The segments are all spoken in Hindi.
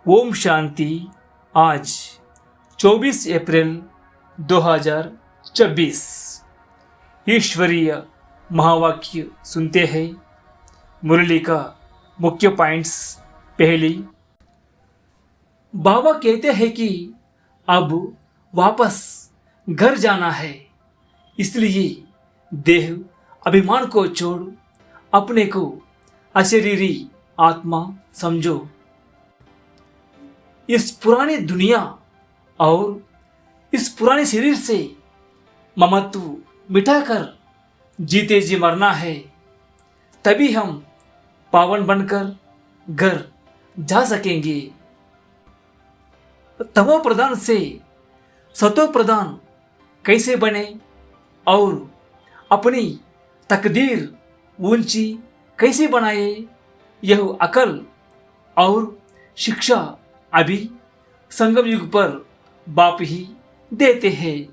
ओम शांति। आज 24 अप्रैल 2024 ईश्वरीय महावाक्य सुनते हैं। मुरली का मुख्य पॉइंट्स। पहली, बाबा कहते हैं कि अब वापस घर जाना है, इसलिए देह अभिमान को छोड़ अपने को अशरीरी आत्मा समझो। इस पुरानी दुनिया और इस पुराने शरीर से ममत्व मिटाकर जीते जी मरना है, तभी हम पावन बनकर घर जा सकेंगे। तमो प्रधान से सतो प्रधान कैसे बने और अपनी तकदीर ऊंची कैसे बनाए, यह अकल और शिक्षा अभी संगम युग पर बाप ही देते हैं।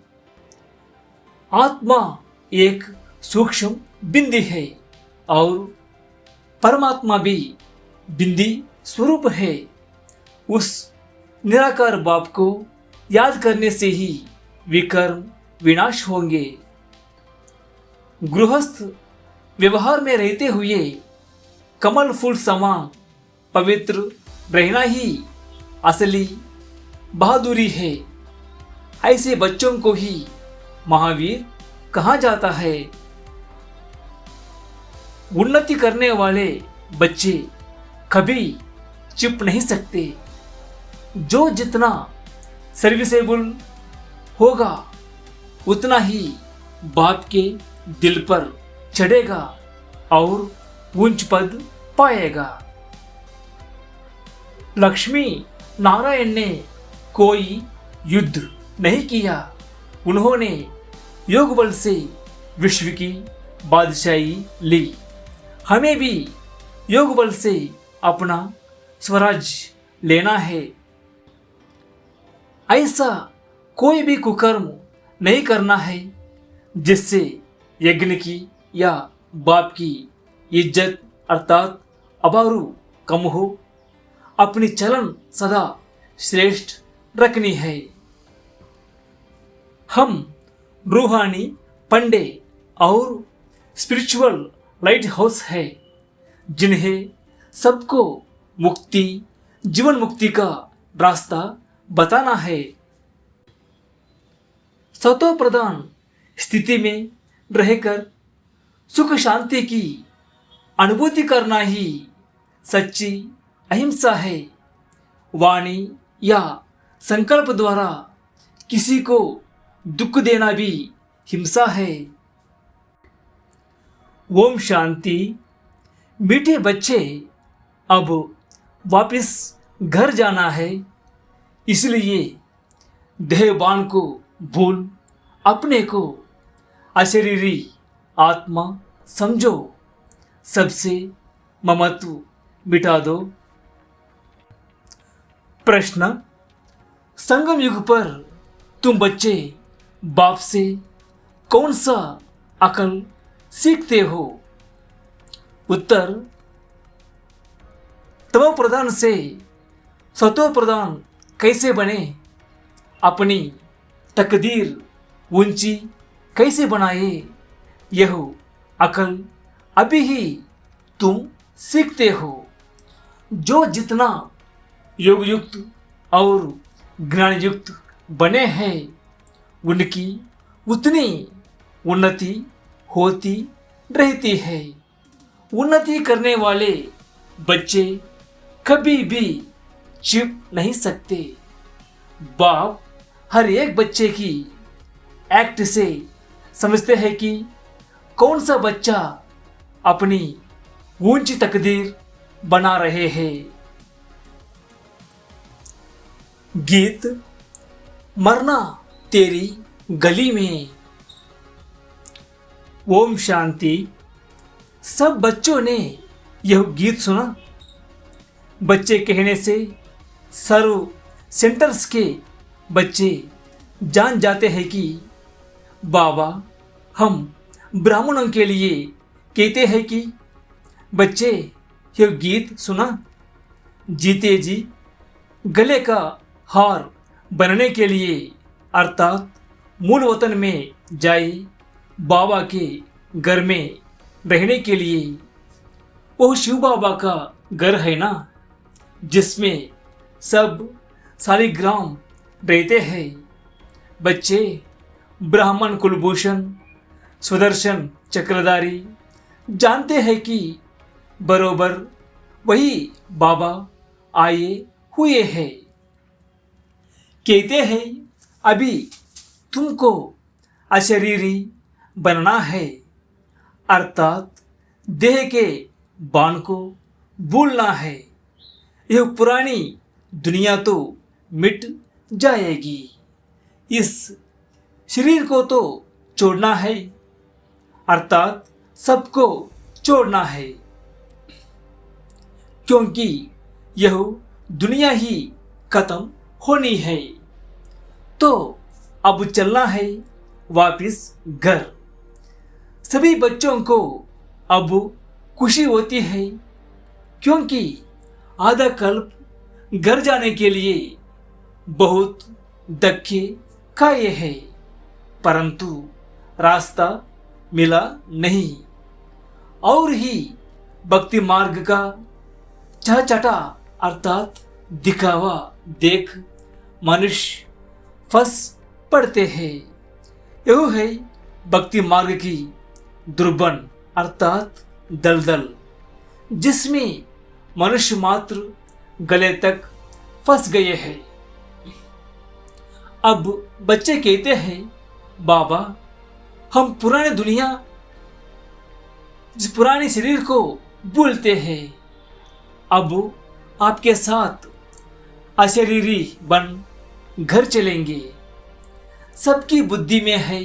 आत्मा एक सूक्ष्म बिंदी है और परमात्मा भी बिंदी स्वरूप है। उस निराकार बाप को याद करने से ही विकर्म विनाश होंगे। गृहस्थ व्यवहार में रहते हुए कमल फूल समान पवित्र रहना ही असली बहादुरी है। ऐसे बच्चों को ही महावीर कहा जाता है। उन्नति करने वाले बच्चे कभी चुप नहीं सकते। जो जितना सर्विसेबल होगा उतना ही बाप के दिल पर चढ़ेगा और ऊंच पद पाएगा। लक्ष्मी नारायण ने कोई युद्ध नहीं किया, उन्होंने योग बल से विश्व की बादशाही ली। हमें भी योग बल से अपना स्वराज लेना है। ऐसा कोई भी कुकर्म नहीं करना है जिससे यज्ञ की या बाप की इज्जत अर्थात अबारू कम हो। अपनी चलन सदा श्रेष्ठ रखनी है। हम रूहानी पंडे और स्पिरिचुअल लाइट हाउस है, जिन्हें सबको मुक्ति जीवन मुक्ति का रास्ता बताना है। सतो प्रधान स्थिति में रहकर सुख शांति की अनुभूति करना ही सच्ची अहिंसा है। वाणी या संकल्प द्वारा किसी को दुख देना भी हिंसा है। ओम शांति। मीठे बच्चे, अब वापस घर जाना है, इसलिए देहबान को भूल अपने को अशरीरी आत्मा समझो। सबसे ममत्व मिटा दो। प्रश्न, संगम युग पर तुम बच्चे बाप से कौन सा अकल सीखते हो? उत्तर, तमो प्रधान से सतो प्रधान कैसे बने, अपनी तकदीर ऊंची कैसे बनाए, यह अकल अभी ही तुम सीखते हो। जो जितना योग युक्त और ज्ञान युक्त बने हैं, उनकी उतनी उन्नति होती रहती है। उन्नति करने वाले बच्चे कभी भी चुप नहीं सकते। बाप हर एक बच्चे की एक्ट से समझते हैं कि कौन सा बच्चा अपनी ऊंची तकदीर बना रहे हैं। गीत, मरना तेरी गली में। ओम शांति। सब बच्चों ने यह गीत सुना। बच्चे कहने से सर्व सेंटर्स के बच्चे जान जाते हैं कि बाबा हम ब्राह्मणों के लिए कहते हैं कि बच्चे यह गीत सुना। जीते जी गले का हार बनने के लिए अर्थात मूल वतन में जाए, बाबा के घर में रहने के लिए। वो शिव बाबा का घर है ना, जिसमें सब शालिग्राम रहते हैं। बच्चे ब्राह्मण कुलभूषण सुदर्शन चक्रधारी जानते हैं कि बरोबर वही बाबा आए हुए हैं। कहते हैं अभी तुमको अशरीरी बनना है, अर्थात देह के बाण को भूलना है। यह पुरानी दुनिया तो मिट जाएगी, इस शरीर को तो छोड़ना है, अर्थात सबको छोड़ना है, क्योंकि यह दुनिया ही खत्म होनी है। तो अब चलना है वापिस घर। सभी बच्चों को अब खुशी होती है, क्योंकि आधा कल्प घर जाने के लिए बहुत धक्के खाए हैं, परंतु रास्ता मिला नहीं। और ही भक्ति मार्ग का चहचटा अर्थात दिखावा देख मनुष्य फंस पड़ते हैं। यह है भक्ति मार्ग की दुर्बन अर्थात दलदल, जिसमें मनुष्य मात्र गले तक फंस गए हैं। अब बच्चे कहते हैं बाबा, हम पुरानी दुनिया, जिस पुराने शरीर को भूलते हैं, अब आपके साथ अशरीरी बन घर चलेंगे। सबकी बुद्धि में है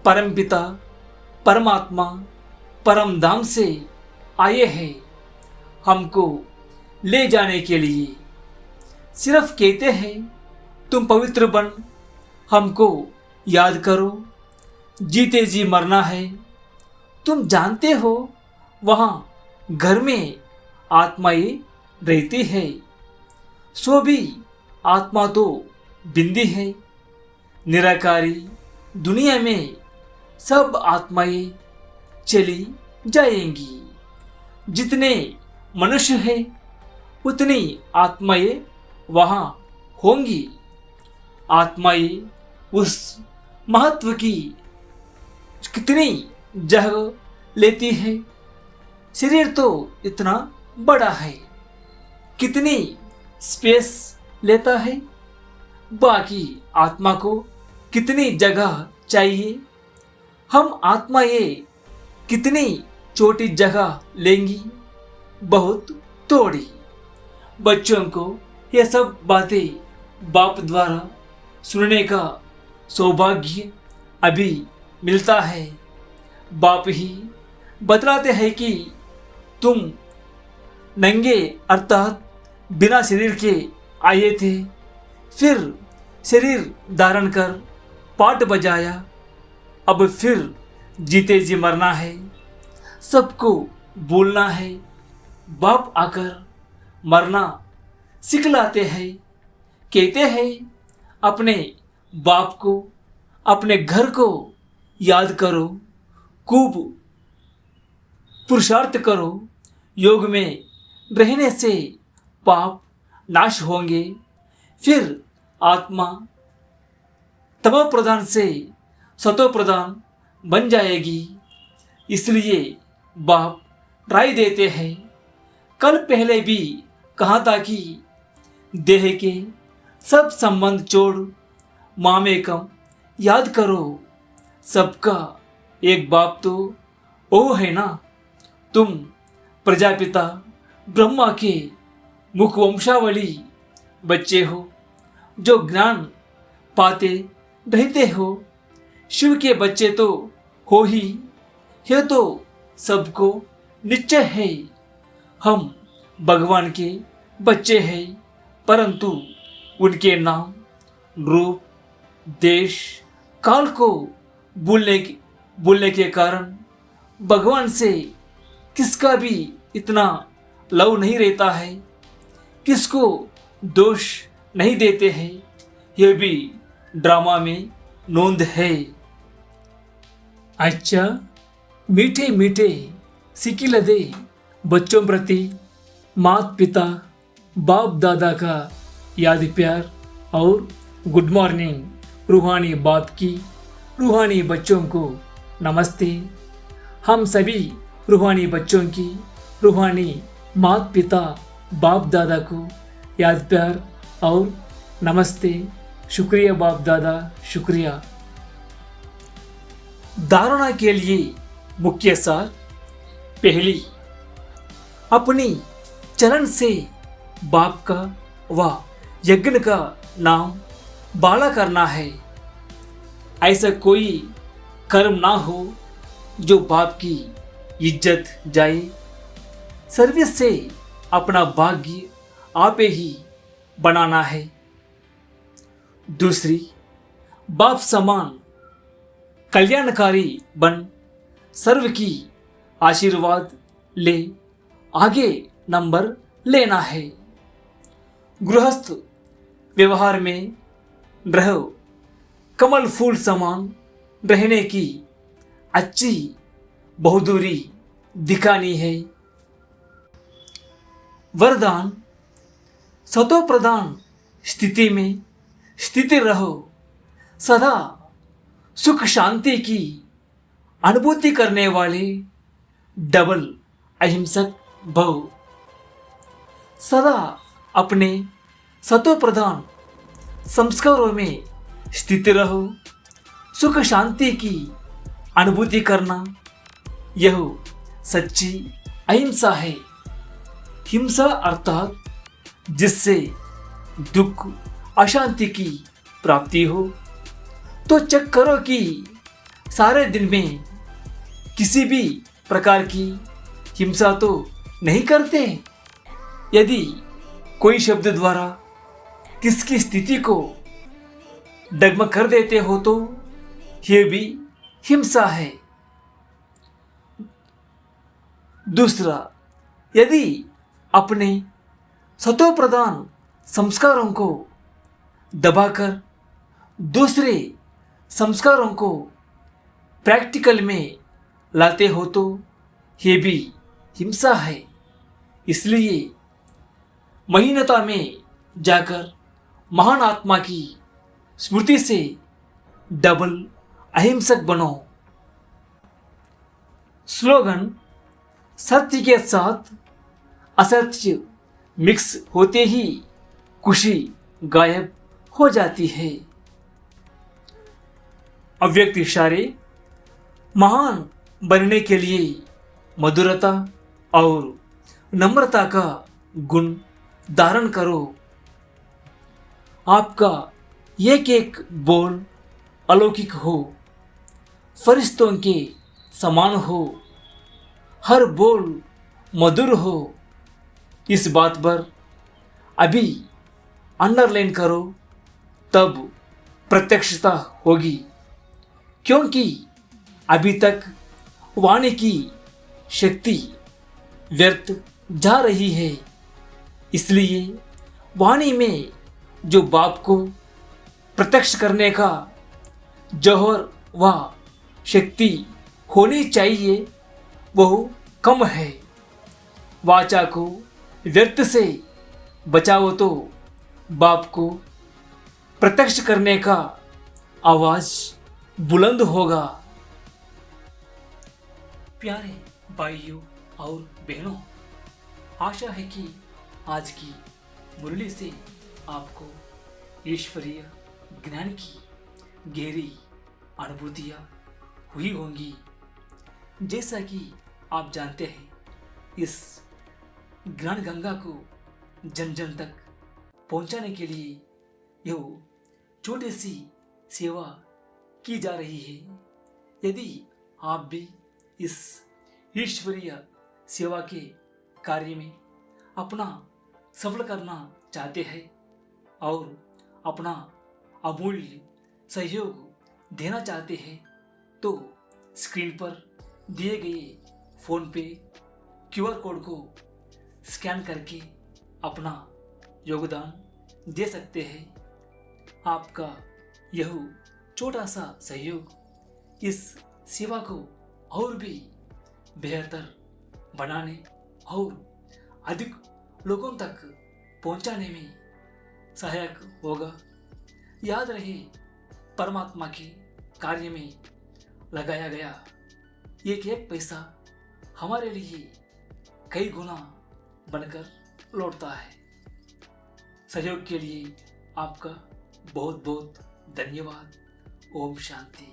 परमपिता परमात्मा परम धाम से आए हैं हमको ले जाने के लिए। सिर्फ कहते हैं तुम पवित्र बन हमको याद करो, जीते जी मरना है। तुम जानते हो वहाँ घर में आत्माएं रहती है, सो भी आत्मा तो बिंदी है। निराकारी दुनिया में सब आत्माएं चली जाएंगी। जितने मनुष्य हैं उतनी आत्माएं वहाँ होंगी। आत्माएं उस महत्व की कितनी जगह लेती है। शरीर तो इतना बड़ा है, कितनी स्पेस लेता है, बाकी आत्मा को कितनी जगह चाहिए। हम आत्माएं कितनी छोटी जगह लेंगी, बहुत थोड़ी। बच्चों को ये सब बातें बाप द्वारा सुनने का सौभाग्य अभी मिलता है। बाप ही बतलाते हैं कि तुम नंगे अर्थात बिना शरीर के आए थे, फिर शरीर धारण कर पाठ बजाया, अब फिर जीते जी मरना है, सबको बोलना है। बाप आकर मरना सिखलाते हैं, कहते हैं अपने बाप को, अपने घर को याद करो, खूब पुरुषार्थ करो। योग में रहने से पाप नाश होंगे, फिर आत्मा तमो प्रधान से सतो प्रधान बन जाएगी। इसलिए बाप राय देते हैं, कल पहले भी कहा था कि देह के सब संबंध छोड़ मामेकम याद करो। सबका एक बाप तो वो है ना। तुम प्रजापिता ब्रह्मा के मुखवंशावली बच्चे हो, जो ज्ञान पाते रहते हो। शिव के बच्चे तो हो ही, यह तो सबको निश्चय है। हम भगवान के बच्चे हैं, परंतु उनके नाम, रूप, देश, काल को भूलने के कारण भगवान से किसका भी इतना लव नहीं रहता है। किसको दोष नहीं देते हैं, यह भी ड्रामा में नोंद है। अच्छा, मीठे मीठे सिकिलदे बच्चों प्रति माता पिता बाप दादा का याद प्यार और गुड मॉर्निंग रूहानी बाप की रूहानी बच्चों को नमस्ते। हम सभी रूहानी बच्चों की रूहानी माता पिता बाप दादा को याद प्यार और नमस्ते। शुक्रिया बाप दादा, शुक्रिया। धारणा के लिए मुख्य सार। पहली, अपनी चलन से बाप का व यज्ञ का नाम बाला करना है। ऐसा कोई कर्म ना हो जो बाप की इज्जत जाए। सर्विस से अपना भाग्य आपे ही बनाना है। दूसरी, बाप समान कल्याणकारी बन सर्व की आशीर्वाद ले आगे नंबर लेना है। गृहस्थ व्यवहार में रहो कमल फूल समान रहने की अच्छी बहादुरी दिखानी है। वरदान, सतो प्रधान स्थिति में स्थिति रहो, सदा सुख शांति की अनुभूति करने वाले डबल अहिंसक भव। सदा अपने सतो प्रधान संस्कारों में स्थित रहो, सुख शांति की अनुभूति करना यह सच्ची अहिंसा है। हिंसा अर्थात जिससे दुख अशांति की प्राप्ति हो। तो चेक करो कि सारे दिन में किसी भी प्रकार की हिंसा तो नहीं करते। यदि कोई शब्द द्वारा किसकी स्थिति को डगमग कर देते हो तो यह भी हिंसा है। दूसरा, यदि अपने सतो प्रधान संस्कारों को दबाकर दूसरे संस्कारों को प्रैक्टिकल में लाते हो तो ये भी हिंसा है। इसलिए महीनता में जाकर महान आत्मा की स्मृति से डबल अहिंसक बनो। स्लोगन, सत्य के साथ असत्य मिक्स होते ही खुशी गायब हो जाती है। अव्यक्त इशारे, महान बनने के लिए मधुरता और नम्रता का गुण धारण करो। आपका एक एक बोल अलौकिक हो, फरिश्तों के समान हो, हर बोल मधुर हो। इस बात पर अभी अंडरलाइन करो, तब प्रत्यक्षता होगी। क्योंकि अभी तक वाणी की शक्ति व्यर्थ जा रही है। इसलिए वाणी में जो बाप को प्रत्यक्ष करने का जौहर व शक्ति होनी चाहिए वह कम है। वाचा को व्यर्थ से बचाओ तो बाप को प्रत्यक्ष करने का आवाज बुलंद होगा। प्यारे भाइयों और बहनों, आशा है कि आज की मुरली से आपको ईश्वरीय ज्ञान की गहरी अनुभूतियाँ हुई होंगी। जैसा कि आप जानते हैं, इस ज्ञान गंगा को जन जन तक पहुंचाने के लिए यह छोटी सी सेवा की जा रही है। यदि आप भी इस ईश्वरीय सेवा के कार्य में अपना सफल करना चाहते हैं और अपना अमूल्य सहयोग देना चाहते हैं तो स्क्रीन पर दिए गए फोन पे क्यूआर कोड को स्कैन करके अपना योगदान दे सकते हैं। आपका यह छोटा सा सहयोग इस सेवा को और भी बेहतर बनाने और अधिक लोगों तक पहुंचाने में सहायक होगा। याद रहे, परमात्मा के कार्य में लगाया गया एक एक पैसा हमारे लिए कई गुना बनकर लौटता है। सहयोग के लिए आपका बहुत बहुत धन्यवाद। ओम शांति।